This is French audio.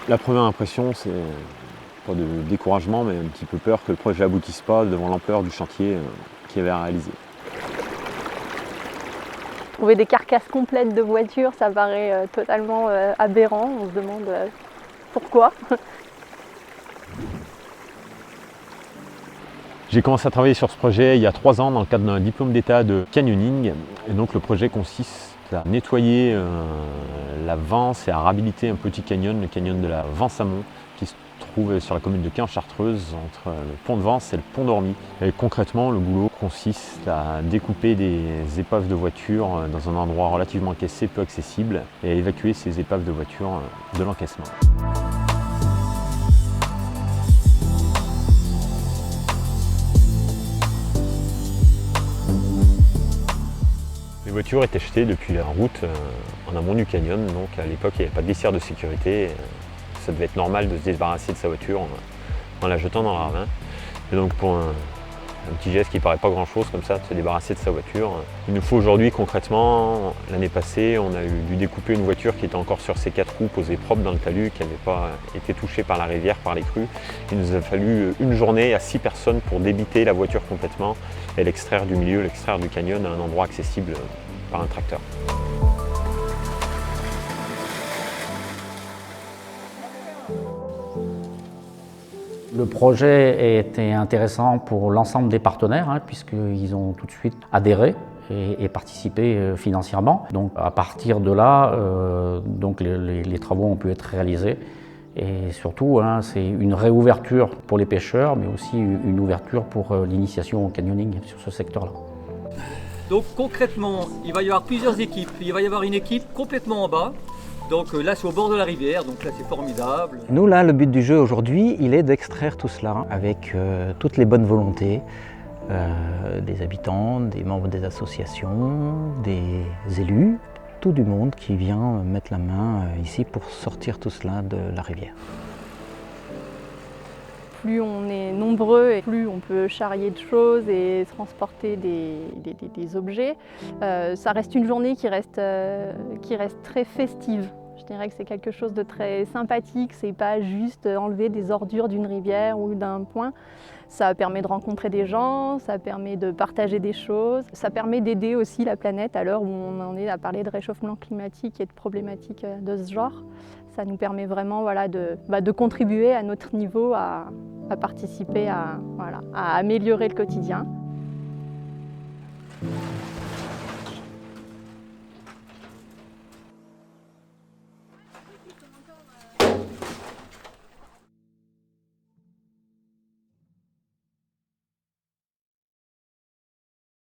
La première impression, c'est pas de découragement, mais un petit peu peur que le projet aboutisse pas devant l'ampleur du chantier qu'il y avait à réaliser. Trouver des carcasses complètes de voitures, ça paraît totalement aberrant. On se demande pourquoi. J'ai commencé à travailler sur ce projet il y a 3 ans dans le cadre d'un diplôme d'état de canyoning. Et donc le projet consiste à nettoyer la Vence et à réhabiliter un petit canyon, le canyon de la Vence-Amont, qui se trouve sur la commune de Quai-en-Chartreuse, entre le pont de Vence et le pont d'Ormy. Et concrètement, le boulot consiste à découper des épaves de voitures dans un endroit relativement encaissé, peu accessible, et à évacuer ces épaves de voitures de l'encaissement. Les voitures étaient jetées depuis la route en amont du canyon, donc à l'époque il n'y avait pas de glissière de sécurité. Ça devait être normal de se débarrasser de sa voiture en la jetant dans le ravin. Et donc pour un petit geste qui ne paraît pas grand chose comme ça, de se débarrasser de sa voiture, il nous faut aujourd'hui concrètement, l'année passée, on a dû découper une voiture qui était encore sur ses 4 roues posée propre dans le talus, qui n'avait pas été touchée par la rivière, par les crues. Il nous a fallu une journée à 6 personnes pour débiter la voiture complètement et l'extraire du milieu, l'extraire du canyon à un endroit accessible par un tracteur. Le projet était intéressant pour l'ensemble des partenaires, puisqu'ils ont tout de suite adhéré et participé financièrement. Donc à partir de là, les travaux ont pu être réalisés. Et surtout, c'est une réouverture pour les pêcheurs, mais aussi une ouverture pour l'initiation au canyoning sur ce secteur-là. Donc concrètement, il va y avoir plusieurs équipes. Il va y avoir une équipe complètement en bas. Donc là, c'est au bord de la rivière, donc là, c'est formidable. Nous, là, le but du jeu aujourd'hui, il est d'extraire tout cela avec toutes les bonnes volontés des habitants, des membres des associations, des élus, tout du monde qui vient mettre la main ici pour sortir tout cela de la rivière. Plus on est nombreux et plus on peut charrier de choses et transporter des objets. Ça reste une journée qui reste très festive. Je dirais que c'est quelque chose de très sympathique, c'est pas juste enlever des ordures d'une rivière ou d'un point. Ça permet de rencontrer des gens, ça permet de partager des choses, ça permet d'aider aussi la planète à l'heure où on en est à parler de réchauffement climatique et de problématiques de ce genre. Ça nous permet vraiment de contribuer à notre niveau à participer à améliorer le quotidien.